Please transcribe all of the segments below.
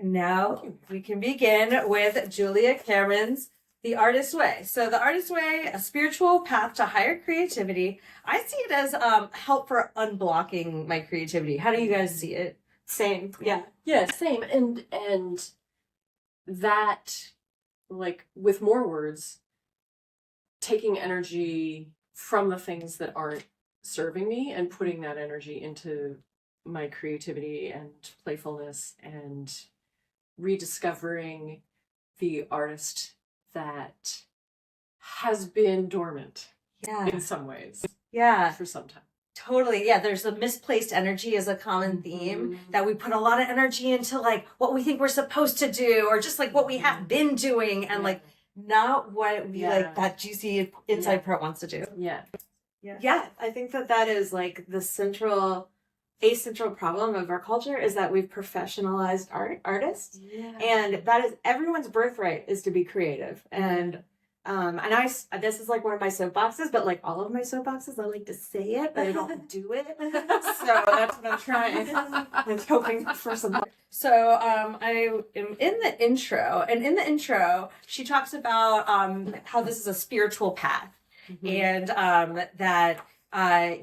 Now we can begin with Julia Cameron's The Artist's Way. So The Artist's Way, a spiritual path to higher creativity. I see it as help for unblocking my creativity. How do you guys see it? Same. Yeah. Yeah, same. And that, like, with more words, taking energy from the things that aren't serving me and putting that energy into my creativity and playfulness and rediscovering the artist that has been dormant in some ways. Yeah. For some time. Totally. Yeah. There's a misplaced energy as a common theme that we put a lot of energy into, like what we think we're supposed to do or just like what we have been doing and like not what we like that juicy inside part wants to do. Yeah. Yeah. I think that is like the a central problem of our culture is that we've professionalized artists. Yeah. And that is everyone's birthright is to be creative. And this is like one of my soapboxes, but like all of my soapboxes, I like to say it, but I don't do it. So that's what I'm trying. I'm hoping for some. So I am in the intro, and in the intro, she talks about how this is a spiritual path, and that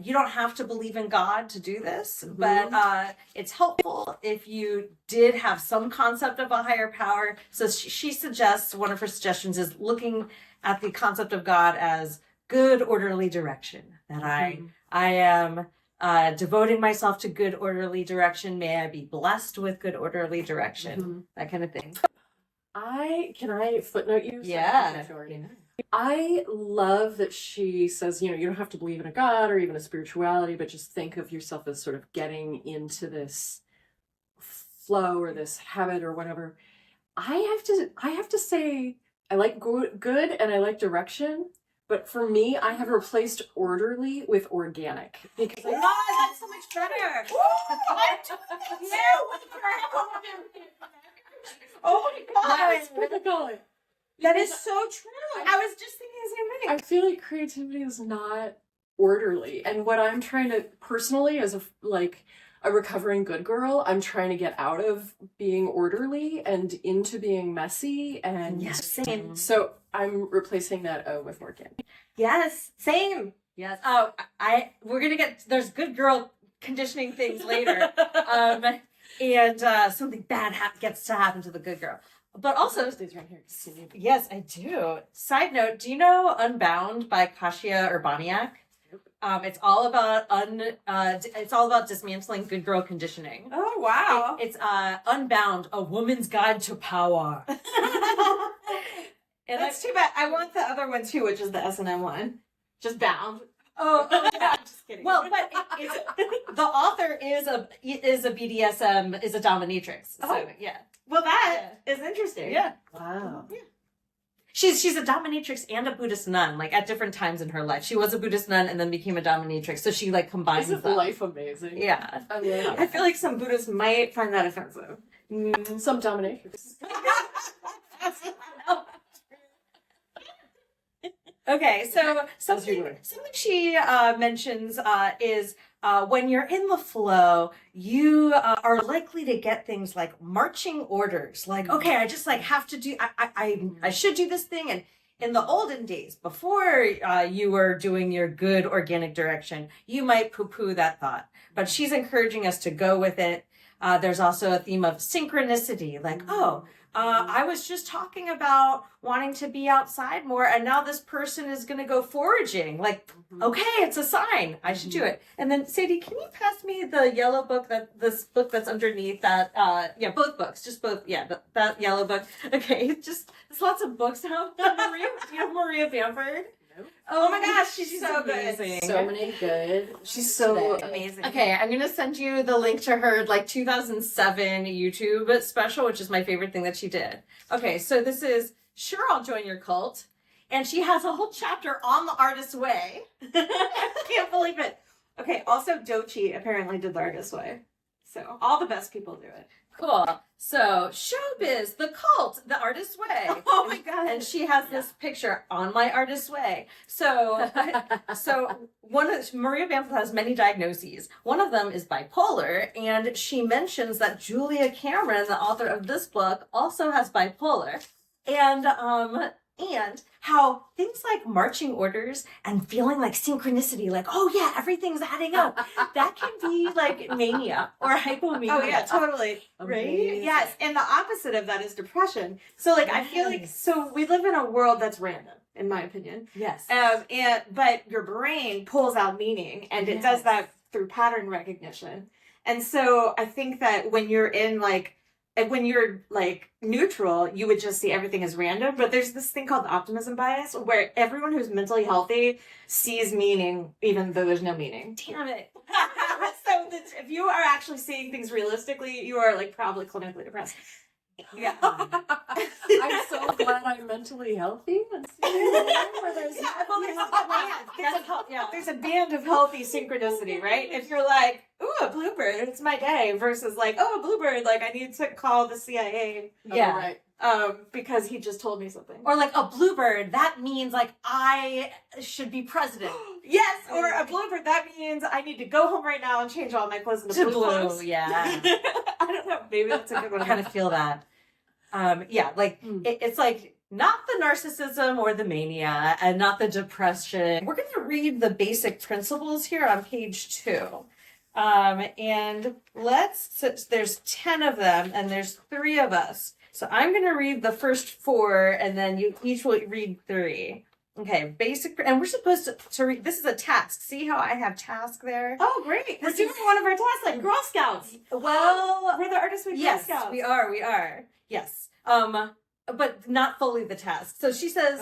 you don't have to believe in God to do this, but it's helpful if you did have some concept of a higher power. So she suggests, one of her suggestions is looking at the concept of God as good, orderly direction. That I am devoting myself to good, orderly direction. May I be blessed with good, orderly direction. That kind of thing. Can I footnote you? Yeah. I love that she says, you don't have to believe in a God or even a spirituality, but just think of yourself as sort of getting into this flow or this habit or whatever. I have to say, I like good and I like direction, but for me, I have replaced orderly with organic. Because that's so much better. Oh my God. It's critical. That is so true. I was just thinking the same thing. I feel like creativity is not orderly. And what I'm trying to, personally, as a recovering good girl, I'm trying to get out of being orderly and into being messy. And same. So I'm replacing that O with organic. Yes, same. Yes. Oh, we're going to get, there's good girl conditioning things later. And something bad gets to happen to the good girl. But also, these right here. Yes, I do. Side note, do you know Unbound by Kasia Urbaniak? It's all about dismantling good girl conditioning. Oh wow! It's Unbound, a woman's guide to power. And that's too bad. I want the other one too, which is the S&M one. Just Bound. Oh, yeah, I'm just kidding. Well, but the author is a BDSM, is a dominatrix. So yeah. Well, that is interesting. Yeah. Wow. Yeah. She's a dominatrix and a Buddhist nun, like at different times in her life. She was a Buddhist nun and then became a dominatrix. So she like combines them. Isn't life amazing? Yeah. I feel like some Buddhists might find that offensive. Some dominatrix. Okay, so something she mentions is when you're in the flow, you are likely to get things like marching orders. Like, okay, I just like have to do, I should do this thing. And in the olden days, before you were doing your good organic direction, you might poo-poo that thought. But she's encouraging us to go with it. There's also a theme of synchronicity, like, I was just talking about wanting to be outside more, and now this person is going to go foraging. Like, okay, it's a sign. I should do it. And then, Sadie, can you pass me the yellow book, this book that's underneath that? Both books, just both. Yeah, that yellow book. Okay, just there's lots of books out. Maria, do you have Maria Bamford? Oh my gosh, she's so amazing. Good. So many good. She's so amazing. Okay, I'm going to send you the link to her 2007 YouTube special, which is my favorite thing that she did. Okay, so this is Sure I'll Join Your Cult. And she has a whole chapter on the artist's way. I can't believe it. Okay, also Dochi apparently did the artist's way. So all the best people do it. Cool. So showbiz, the cult, the artist's way. Oh my god! And she has this picture on my artist's way. So, Maria Bamford has many diagnoses. One of them is bipolar, and she mentions that Julia Cameron, the author of this book, also has bipolar, and how things like marching orders and feeling like synchronicity, like, oh yeah, everything's adding up, that can be like mania or hypomania. Oh yeah, totally. Right? Yes, and the opposite of that is depression. So like I feel like we live in a world that's random, in my opinion. Yes. But your brain pulls out meaning, and it does that through pattern recognition. And so I think that when you're neutral, you would just see everything as random. But there's this thing called the optimism bias, where everyone who's mentally healthy sees meaning, even though there's no meaning. Damn it. So if you are actually seeing things realistically, you are like probably clinically depressed. Yeah. I'm so glad I'm mentally healthy. There's a band of healthy synchronicity, right? If you're like, ooh, a bluebird, it's my day, versus like, oh, a bluebird, like I need to call the CIA. Yeah. Oh, right. Because he just told me something. Or like a bluebird, that means like I should be president. Yes, or a bluebird, that means I need to go home right now and change all my clothes into blue clothes. Yeah. I don't know, maybe that's a good one. I kind of feel that. It's like not the narcissism or the mania and not the depression. We're going to read the basic principles here on page 2. And there's 10 of them and there's 3 of us. So I'm going to read the first 4 and then you each will read 3. Okay, basic, and we're supposed to read, this is a task. See how I have task there? Oh, great. We're doing one of our tasks like Girl Scouts. Well, we're the artists with Girl yes, Scouts. we are. Yes. But not fully the task. So she says,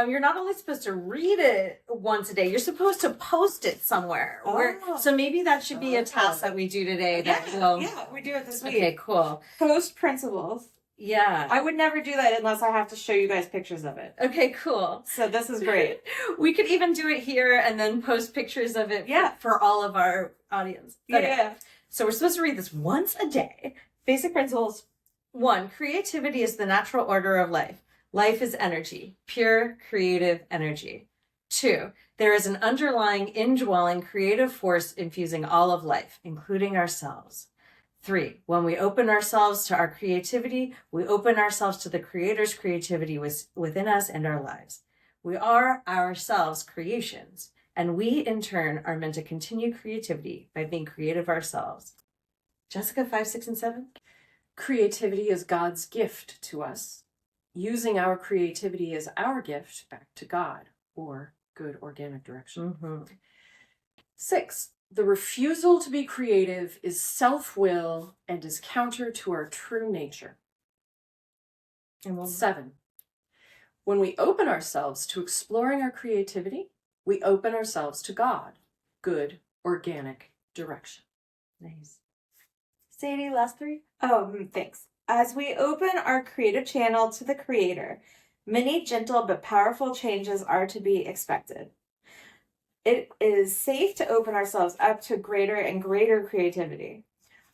you're not only supposed to read it once a day, you're supposed to post it somewhere. So maybe that should be a task that we do today. We do it this week. Okay, cool. Post principles. Yeah. I would never do that unless I have to show you guys pictures of it. Okay, cool. So this is great. We could even do it here and then post pictures of it for all of our audience. Okay. Yeah. So we're supposed to read this once a day. Basic principles. 1, creativity is the natural order of life. Life is energy, pure creative energy. 2, there is an underlying indwelling creative force infusing all of life, including ourselves. 3, when we open ourselves to our creativity, we open ourselves to the Creator's creativity within us and our lives. We are ourselves creations, and we in turn are meant to continue creativity by being creative ourselves. Jessica, 5, 6, and 7? Creativity is God's gift to us. Using our creativity as our gift back to God, or good organic direction. Mm-hmm. 6, the refusal to be creative is self-will and is counter to our true nature. And 7, when we open ourselves to exploring our creativity, we open ourselves to God, good organic direction. Nice. Sadie, last 3? Oh, thanks. As we open our creative channel to the Creator, many gentle but powerful changes are to be expected. It is safe to open ourselves up to greater and greater creativity.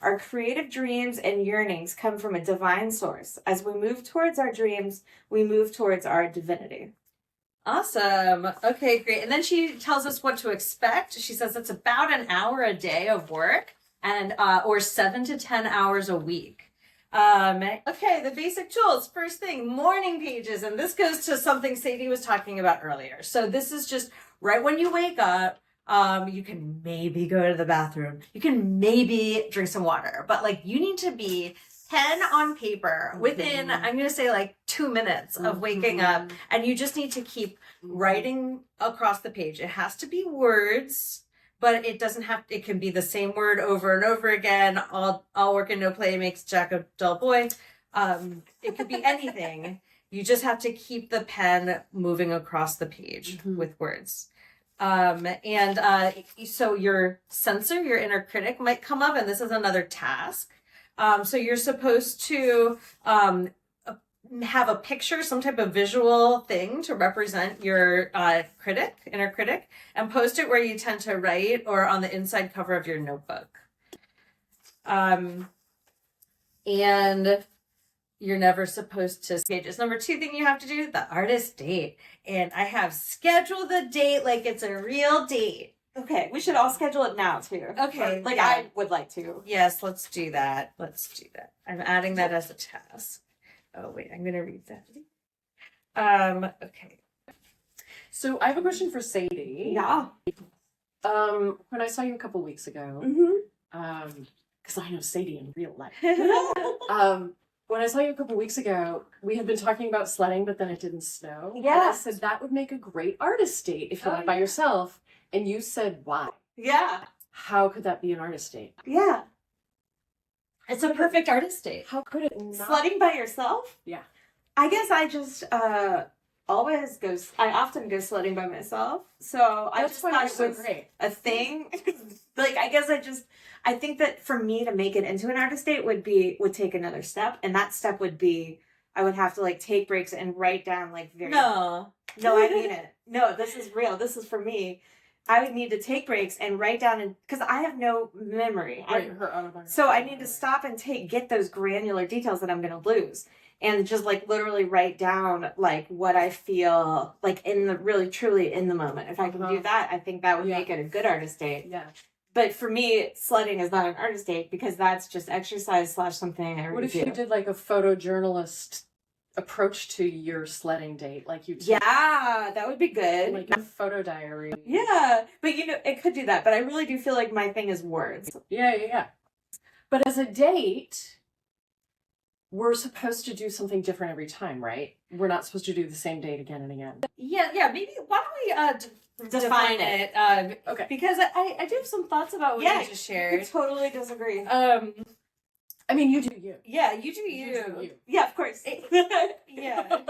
Our creative dreams and yearnings come from a divine source. As we move towards our dreams, we move towards our divinity. Awesome. Okay, great. And then she tells us what to expect. She says it's about an hour a day of work and or 7 to 10 hours a week. Okay, the basic tools. First thing, morning pages. And this goes to something Sadie was talking about earlier. So this is just right when you wake up. You can maybe go to the bathroom. You can maybe drink some water. But like you need to be pen on paper within, I'm going to say like 2 minutes of waking up. And you just need to keep writing across the page. It has to be words. But it doesn't have, it can be the same word over and over again. All work and no play makes Jack a dull boy. It could be anything. You just have to keep the pen moving across the page with words. So your censor, your inner critic might come up, and this is another task. So you're supposed to have a picture, some type of visual thing to represent your inner critic, and post it where you tend to write or on the inside cover of your notebook. And you're never supposed to pages. Number 2 thing you have to do, the artist date. And I have scheduled the date like it's a real date. Okay, we should all schedule it now too. Okay, Or, like yeah. I would like to. Yes, let's do that. I'm adding that as a task. Oh wait, I'm gonna read that. Okay. So I have a question for Sadie. Yeah. When I saw you a couple weeks ago, because I know Sadie in real life. When I saw you a couple weeks ago, we had been talking about sledding, but then it didn't snow. Yeah. And I said that would make a great artist date if you went by yourself. And you said why? Yeah. How could that be an artist date? Yeah. It's a perfect artist date. How could it not? Sledding by yourself? Yeah. I guess I just I often go sledding by myself. So I just thought it was a thing. Like I think that for me to make it into an artist date would take another step, and that step would be I would have to like take breaks and write down like No, I mean it. No, this is real. This is for me. I would need to take breaks and write down, because I have no memory. Right, so I need to stop and get those granular details that I'm going to lose, and just like literally write down like what I feel like truly in the moment. If I can do that, I think that would make it a good artist date. Yeah. But for me, sledding is not an artist date because that's just exercise / something I already What if do. you did like a photojournalist approach to your sledding date? Like you Yeah, that would be good. like a photo diary. Yeah, but it could do that. But I really do feel like my thing is words. Yeah. But as a date, we're supposed to do something different every time, right? We're not supposed to do the same date again and again. Yeah. Maybe why don't we define it? Okay. Because I do have some thoughts about what you just shared. I totally disagree. I mean, you do you. Yeah, you do you. Yeah, of course. Yeah.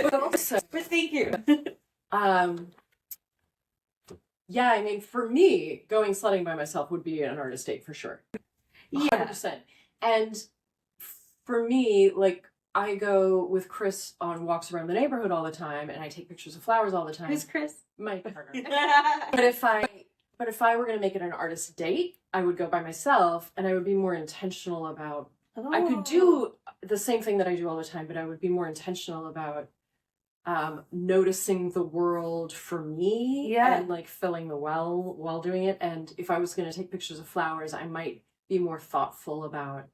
But also, But thank you. yeah, I mean, for me, going sledding by myself would be an artist date for sure. 100%. And for me, like, I go with Chris on walks around the neighborhood all the time, and I take pictures of flowers all the time. Who's Chris? My partner. But if I were going to make it an artist date, I would go by myself, and I would be more intentional about. I could do the same thing that I do all the time, but I would be more intentional about noticing the world for me and like filling the well while doing it. And if I was going to take pictures of flowers, I might be more thoughtful about,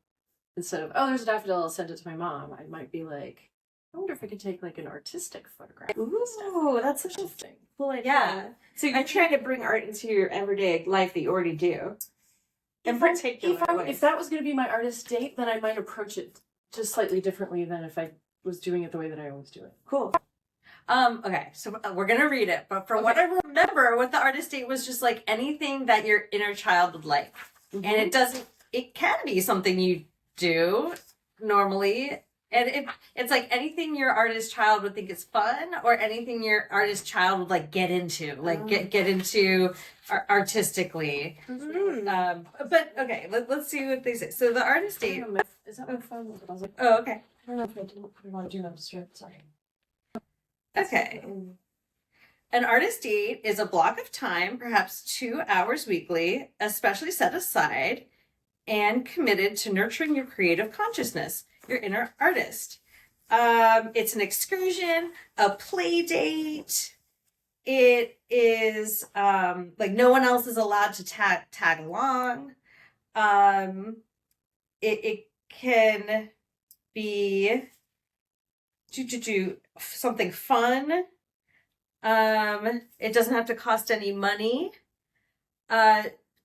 instead of, oh, there's a daffodil, I'll send it to my mom, I might be like, I wonder if I could take like an artistic photograph. Ooh, that's such a thing. cool idea. Yeah. So you're trying to bring art into your everyday life that you already do. If that was going to be my artist date, then I might approach it just slightly differently than if I was doing it the way that I always do it. Cool. Okay, so we're gonna read it, but from what I remember, what the artist date was just like anything that your inner child would like, and it can be something you do normally, and it's like anything your artist child would think is fun, or anything your artist child would like get into, like get into artistically. But okay, let's see what they say. So the artist date. Is that my phone? I was like, Oh, okay. I don't know if I didn't put it on Do Not Disturb. Sorry. Okay. An artist date is a block of time, perhaps 2 hours weekly, especially set aside and committed to nurturing your creative consciousness, your inner artist. It's an excursion, a play date. It is like no one else is allowed to tag along. It can be do something fun. It doesn't have to cost any money.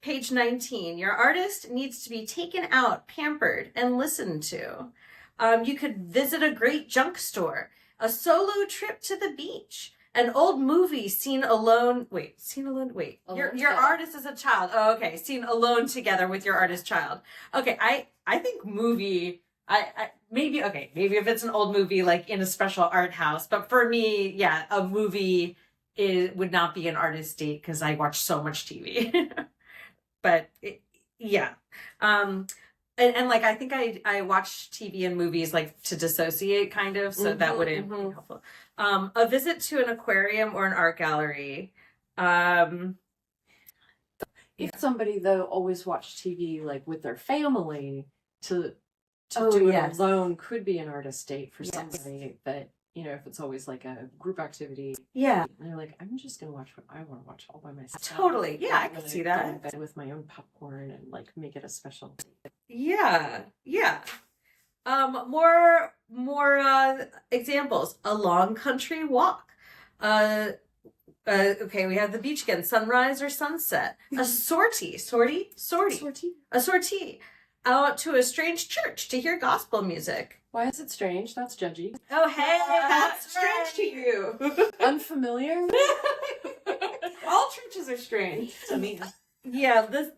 Page 19. Your artist needs to be taken out, pampered, and listened to. You could visit a great junk store, a solo trip to the beach, an old movie seen alone. Wait. Your artist is a child. Oh, okay. Seen alone together with your artist child. Okay. I think movie. Maybe if it's an old movie like in a special art house, but for me, yeah, a movie would not be an artist date because I watch so much TV. But and like I think I watch TV and movies like to dissociate kind of, so that wouldn't be helpful. A visit to an aquarium or an art gallery. If somebody though always watched TV like with their family to Oh, do it yes. alone could be an artist date for Yes. somebody that, you know, if it's always like a group activity. Yeah. And they're like, I'm just gonna watch what I want to watch all by myself. Totally. Yeah, I I'm can gonna see get that. in bed with my own popcorn and like make it a special. Yeah. Yeah. More examples. A long country walk. Okay, we have the beach again. Sunrise or sunset. A sortie. A sortie. Out to a strange church to hear gospel music. Why is it strange? That's judgy. Oh, hey, That's strange to you. Unfamiliar? All churches are strange to me. Yeah, this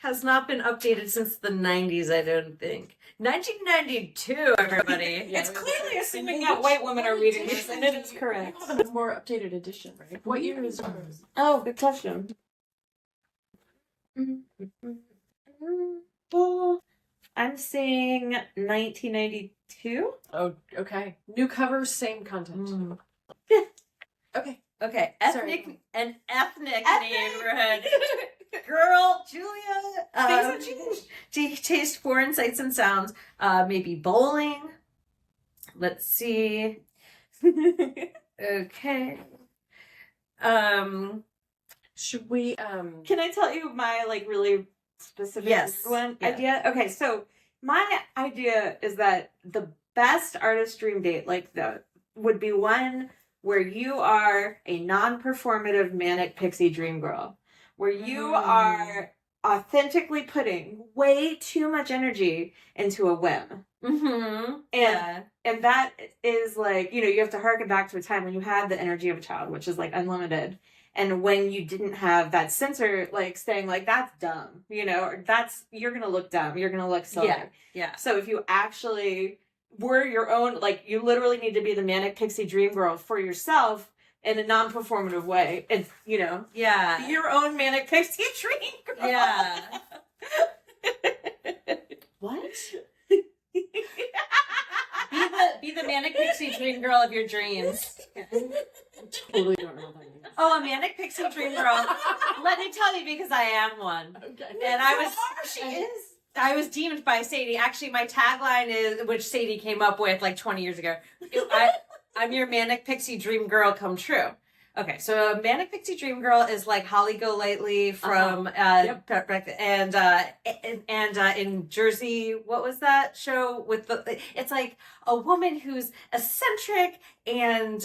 has not been updated since the 90s, I don't think. 1992, everybody. It's clearly assuming that white women are reading this, and it is correct. A more updated edition, right? What year is yours? Oh, good question. I'm saying 1992. Oh, okay. New covers, same content. Mm. Okay. Okay, Sorry. ethnic neighborhood. Girl, Julia, Things have changed. to taste foreign sights and sounds. Maybe bowling. Let's see. Okay. Should we Can I tell you my like really specific Yes. one Yeah. idea? Okay, so my idea is that the best artist dream date would be one where you are a non-performative manic pixie dream girl, where you are authentically putting way too much energy into a whim. Mm-hmm. And that is like, you know, you have to harken back to a time when you had the energy of a child, which is like unlimited. And when you didn't have that censor, like saying like, that's dumb, you know, or you're going to look dumb. You're going to look silly. Yeah. So if you actually were your own, like you literally need to be the manic pixie dream girl for yourself in a non-performative way. And, you know, Yeah. your own manic pixie dream girl. Yeah. what? Be the manic pixie dream girl of your dreams. Totally don't know what that means. Oh, a manic pixie dream girl. Let me tell you, because I am one. Okay. And I was deemed by Sadie. Actually, my tagline is, which Sadie came up with like 20 years ago. I'm your manic pixie dream girl come true. Okay, so a manic pixie dream girl is like Holly Golightly from and in Jersey, what was that show with the? It's like a woman who's eccentric and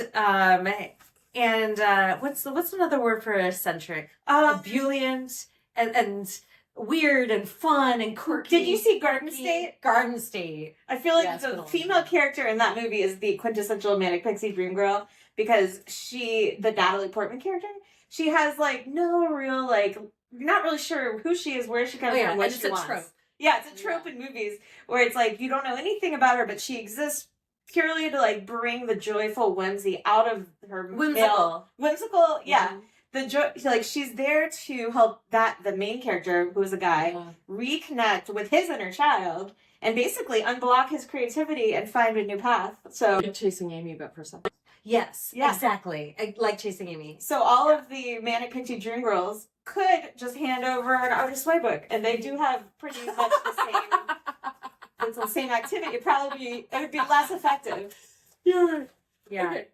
what's another word for eccentric? Ebullient and weird and fun and quirky. Did you see Garden State? Garden State. I feel like Yeah, it's been a the long female time. character in that movie is the quintessential manic pixie dream girl because the Natalie Portman character, she has like no real like, you're not really sure who she is, where she comes from, what and she it's a wants. trope. Yeah, it's a trope in movies where it's like you don't know anything about her, but she exists purely to like bring the joyful whimsy out of her Whimsical. whimsical. Yeah. Mhm. The joy, like she's there to help the main character, who's a guy, reconnect with his inner child and basically unblock his creativity and find a new path. So, Chasing Amy, but for some. Yes, Yeah. exactly. I like Chasing Amy. so all of the manic pixie dream girls could just hand over an artist playbook, and they do have pretty much the same. It's the same activity. It would be less effective. Yeah. Yeah. Okay.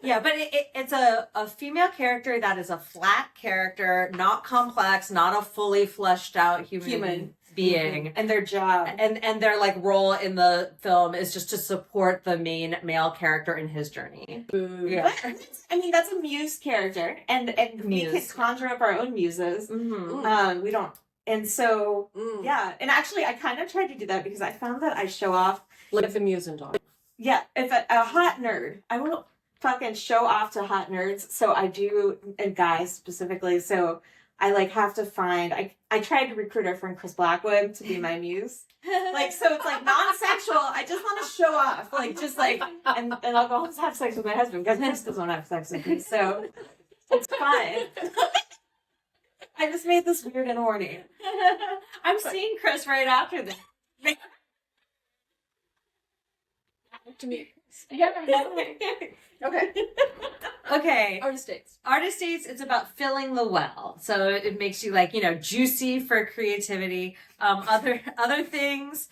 Yeah, but it's a female character that is a flat character, not complex, not a fully fleshed out human being. And their job. And their like role in the film is just to support the main male character in his journey. Boo. Yeah. I mean, that's a muse character, and we Muse. could conjure up our own muses. Mm-hmm. We don't, and so Mm. yeah. And actually, I kind of tried to do that because I found that I show off. Like the Muse and Dog. Yeah, if a hot nerd, I will fucking show off to hot nerds. So I do, and guys specifically. So I like have to find. I tried to recruit our friend Chris Blackwood to be my muse. Like, so it's like non-sexual. I just want to show off, like, just like, and I'll go home and have sex with my husband because Chris doesn't want to have sex with me. So it's fine. I just made this weird and horny. I'm seeing Chris right after this. To me. Okay. Okay. Artist dates. Artist dates, it's about filling the well. So it makes you like, juicy for creativity. Other things,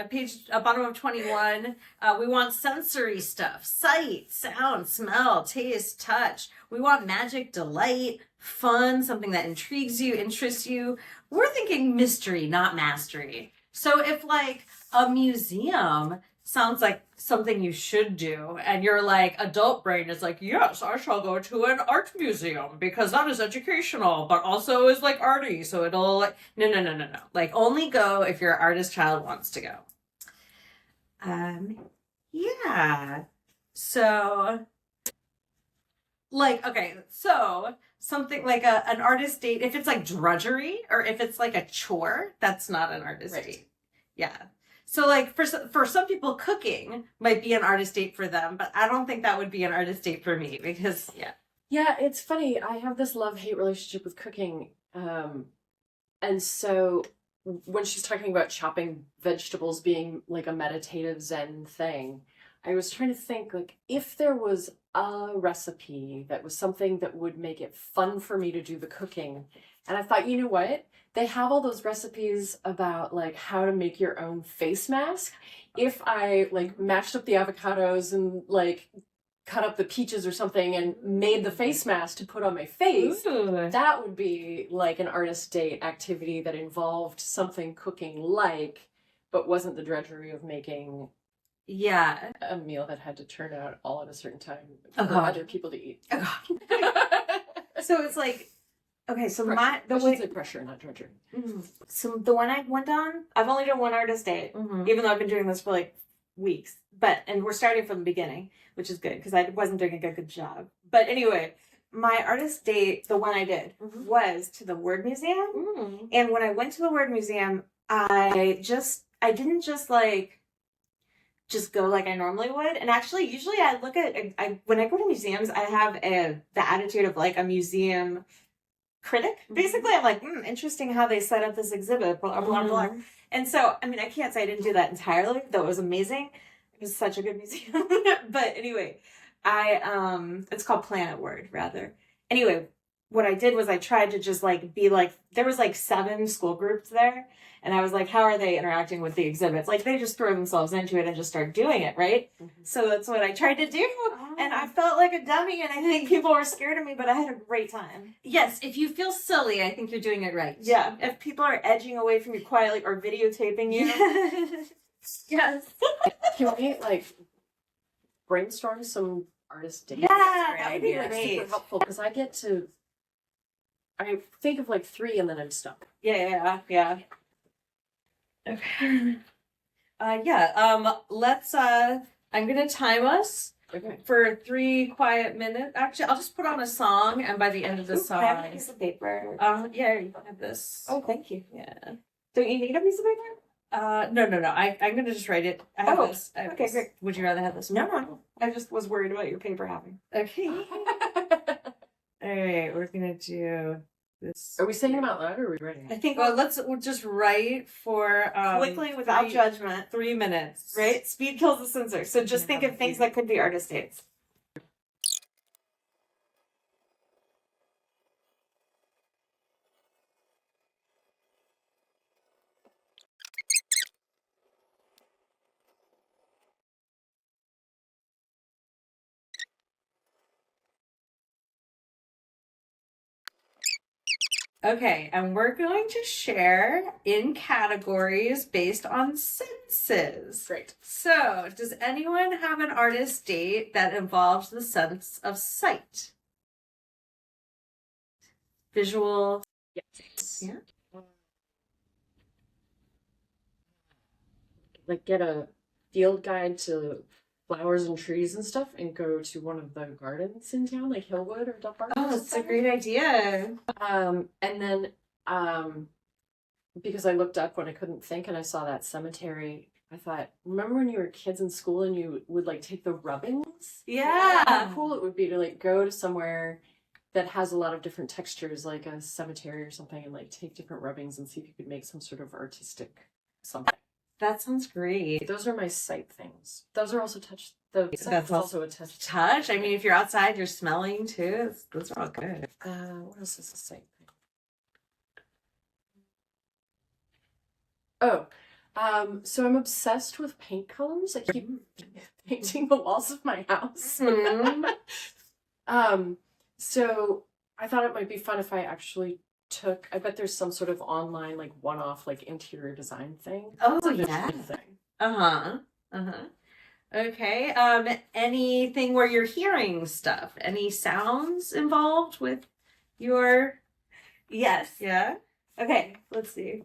page bottom of 21, we want sensory stuff. Sight, sound, smell, taste, touch. We want magic, delight, fun, something that intrigues you, interests you. We're thinking mystery, not mastery. So if like a museum sounds like something you should do, and your like adult brain is like, yes, I shall go to an art museum because that is educational but also is like arty, so it'll like no, like only go if your artist child wants to go. Yeah, so like, okay, so something like an artist date, if it's like drudgery or if it's like a chore, that's not an artist date. Yeah. So like for some people, cooking might be an artist date for them, but I don't think that would be an artist date for me because Yeah, it's funny. I have this love-hate relationship with cooking. And so when she's talking about chopping vegetables being like a meditative Zen thing, I was trying to think like if there was a recipe that was something that would make it fun for me to do the cooking. And I thought, you know what? They have all those recipes about like how to make your own face mask. If I like mashed up the avocados and like cut up the peaches or something and made the face mask to put on my face, that would be like an artist date activity that involved something cooking like, but wasn't the drudgery of making a meal that had to turn out all at a certain time for other people to eat. So it's like, okay, so pressure, not drudgery. So the one I went on, I've only done one artist date, even though I've been doing this for like weeks. And we're starting from the beginning, which is good because I wasn't doing a good job. But anyway, my artist date, the one I did, was to the Word Museum. And when I went to the Word Museum, I didn't just go like I normally would. And actually, usually I look at, when I go to museums, I have the attitude of like a museum critic. Basically, I'm like, interesting how they set up this exhibit, blah, blah, blah. And so, I mean, I can't say I didn't do that entirely, though it was amazing. It was such a good museum. But anyway, it's called Planet Word, rather. Anyway, what I did was I tried to just like be like, there was like 7 school groups there. And I was like, how are they interacting with the exhibits? Like, they just throw themselves into it and just start doing it, right? So that's what I tried to do. And I felt like a dummy, and I think people were scared of me, but I had a great time. Yes, if you feel silly, I think you're doing it right. Yeah, if people are edging away from you quietly or videotaping you. Yes. Can we like brainstorm some artist dates? Yeah, that would be It's great. super helpful because I think of like 3 and then I'm stuck. Yeah. Okay. Let's I'm gonna time us for 3 quiet minutes. Actually, I'll just put on a song, and by the end of the song, I have a piece of paper. yeah, you have this. Oh, thank you. Yeah. Don't you need a piece of paper? No. I'm gonna just write it. I have this. I have okay, this. great. Would you rather have this? No. I just was worried about your paper having. Okay. All right, we're gonna do this. Are we saying them out loud or are we writing? I think We'll just write for quickly, without judgment. 3 minutes. Right? Speed kills the sensor. So just think of things that could be artist dates. Okay, and we're going to share in categories based on senses. Great. So, does anyone have an artist date that involves the sense of sight? Visual? Yes. Yeah. Like get a field guide to flowers and trees and stuff and go to one of the gardens in town, like Hillwood or Dunbar. Oh, that's a great idea. And then because I looked up when I couldn't think and I saw that cemetery, I thought, remember when you were kids in school and you would like take the rubbings? Yeah. How cool it would be to like go to somewhere that has a lot of different textures, like a cemetery or something, and like take different rubbings and see if you could make some sort of artistic something. That sounds great. Those are my sight things. Those are also touch. That's also a touch. Touch. I mean, if you're outside, you're smelling too. Those are all good. What else is a sight thing? Oh, so I'm obsessed with paint colors. I keep painting the walls of my house. So I thought it might be fun if I actually I bet there's some sort of online, like, one-off, like, interior design thing. Oh, It's like a yeah. thing. Okay. Anything where you're hearing stuff? Any sounds involved with your? Yes. Yeah. Okay, let's see.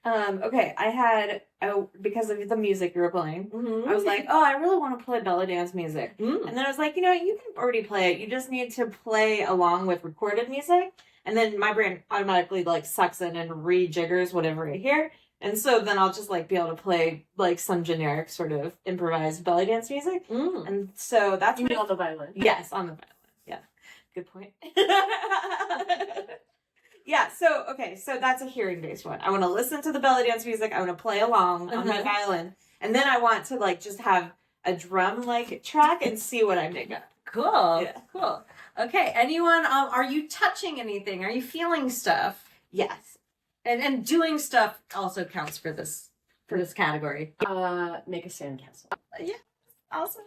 Okay, I had, because of the music you were playing, Mm-hmm. I was like, oh, I really want to play belly dance music. Mm. And then I was like, you know, you can already play it. You just need to play along with recorded music. And then my brain automatically, like, sucks in and rejiggers whatever I hear. And so then I'll just, like, be able to play, like, some generic sort of improvised belly dance music. Mm. And so that's You mean on the violin? Yes, on the violin. Yeah. Good point. Yeah, so that's a hearing based one. I want to listen to the belly dance music. I want to play along on my violin. And then I want to, like, just have a drum like track and see what I make up. Cool. Yeah. Cool. Okay. Anyone? Are you touching anything? Are you feeling stuff? Yes. And doing stuff also counts for this category. Make a sandcastle. Yeah. Awesome.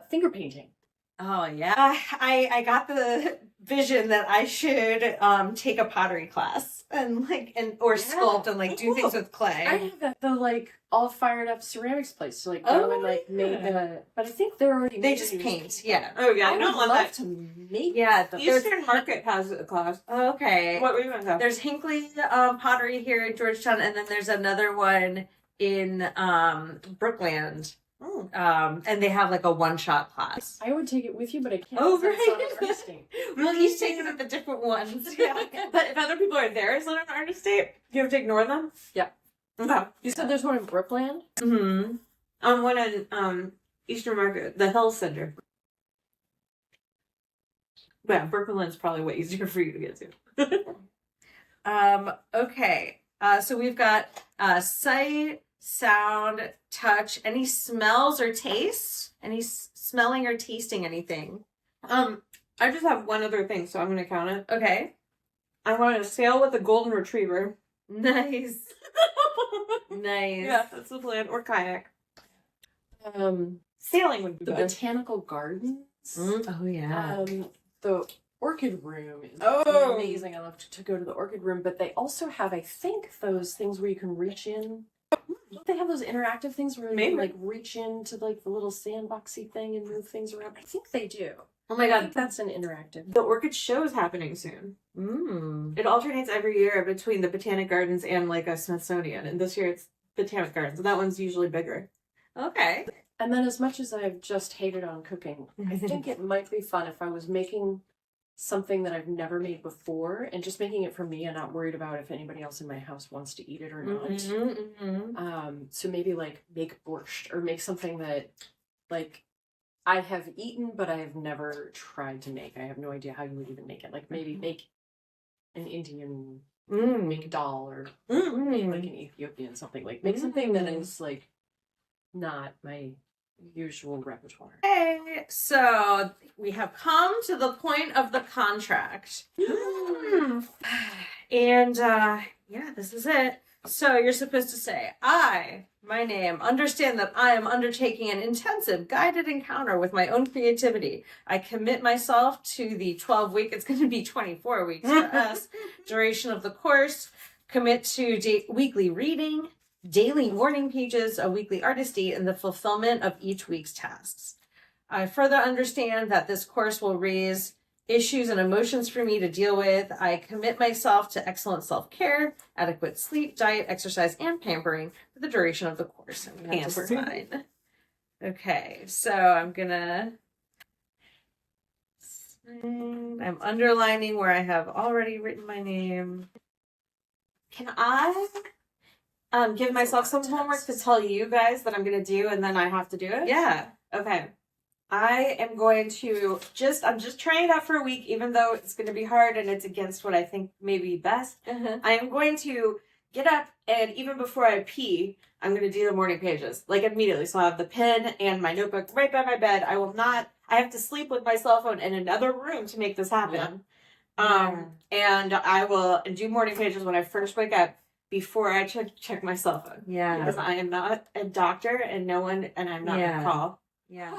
Finger painting. Oh yeah. I got the vision that I should take a pottery class or sculpt and, like, do things with clay. I have that, the, like, all fired up ceramics place to, like, go and, like, make but I think they're already They made just in paint. Yeah. Oh yeah, I I would don't want love that. to make Yeah. Eastern Market has a class. Okay. What were you gonna say? There's Hinckley Pottery here in Georgetown, and then there's another one in Brookland. And they have, like, a one-shot class. I would take it with you, but I can't. Oh, because it's not right. an artist date. We'll each take it at the different ones. Yeah. But if other people are there, is it an artist date? You have to ignore them? Yeah. Okay. You said there's one in Brookland? Mm-hmm. One in Eastern Market, the Hill Center. Yeah, Brooklyn's probably way easier for you to get to. Okay. So we've got sight, sound, touch. Any smells or tastes? Any smelling or tasting anything? I just have one other thing, so I'm gonna count it. Okay. I want to sail with a golden retriever. Nice. Nice. Yeah, that's the plan. Or kayak. Sailing would be The good. botanical gardens. Oh yeah. The orchid room is Oh. amazing. I love to go to the orchid room, but they also have, I think, those things where you can reach in. Don't they have those interactive things where you Maybe. can, like, reach into, like, the little sandboxy thing and move things around? I think they do. Oh my I god, think that's an interactive. the orchid show is happening soon. It alternates every year between the Botanic Gardens and, like, a Smithsonian, and this year it's Botanic Gardens, and that one's usually bigger. Okay. And then, as much as I've just hated on cooking, I think it might be fun if I was making something that I've never made before and just making it for me and not worried about if anybody else in my house wants to eat it or not. So maybe, like, make borscht or make something that, like, I have eaten but I have never tried to make. I have no idea how you would even make it. Like, maybe make an Indian make dal or make, like, an Ethiopian something. Like, make something that is, like, not my usual repertoire. Okay, so we have come to the point of the contract. And yeah, this is it. So you're supposed to say, my name, understand that I am undertaking an intensive guided encounter with my own creativity. I commit myself to the 12-week, it's going to be 24 weeks for us, duration of the course, commit to weekly reading, daily morning pages, a weekly artist date, and the fulfillment of each week's tasks. I further understand that this course will raise issues and emotions for me to deal with. I commit myself to excellent self-care, adequate sleep, diet, exercise, and pampering for the duration of the course. I'm gonna have to sign. Okay, so I'm gonna sign. I'm underlining where I have already written my name. Can I give myself some homework to tell you guys that I'm going to do and then I have to do it? Yeah. Okay. I am going to I'm just trying it out for a week, even though it's going to be hard and it's against what I think may be best. I am going to get up, and even before I pee, I'm going to do the morning pages, like immediately. So I'll have the pen and my notebook right by my bed. I have to sleep with my cell phone in another room to make this happen. And I will do morning pages when I first wake up before I check my cell phone. Yeah. Because I am not a doctor and I'm not going to call. Yeah.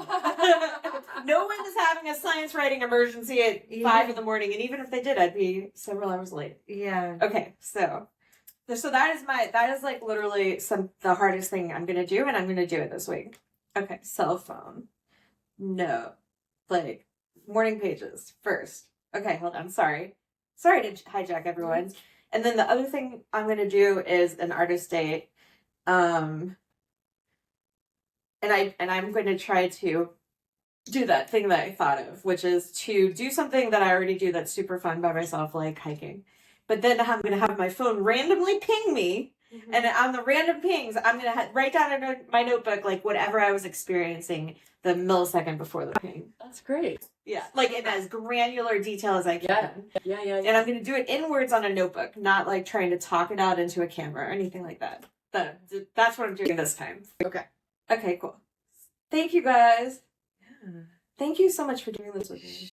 No one is having a science writing emergency at 5 in the morning. And even if they did, I'd be several hours late. Yeah. Okay. So that is like literally the hardest thing I'm going to do. And I'm going to do it this week. Okay. Cell phone. No. Like morning pages first. Okay. Hold on. Sorry to hijack everyone's. And then the other thing I'm going to do is an artist date. And I'm going to try to do that thing that I thought of, which is to do something that I already do that's super fun by myself, like hiking. But then I'm going to have my phone randomly ping me. Mm-hmm. And on the random pings, I'm going to write down in my notebook, like whatever I was experiencing the millisecond before the ping. That's great. Yeah. Like in as granular detail as I can. Yeah. And I'm going to do it inwards on a notebook, not like trying to talk it out into a camera or anything like that. That's what I'm doing this time. Okay, cool. Thank you guys. Yeah. Thank you so much for doing this with me.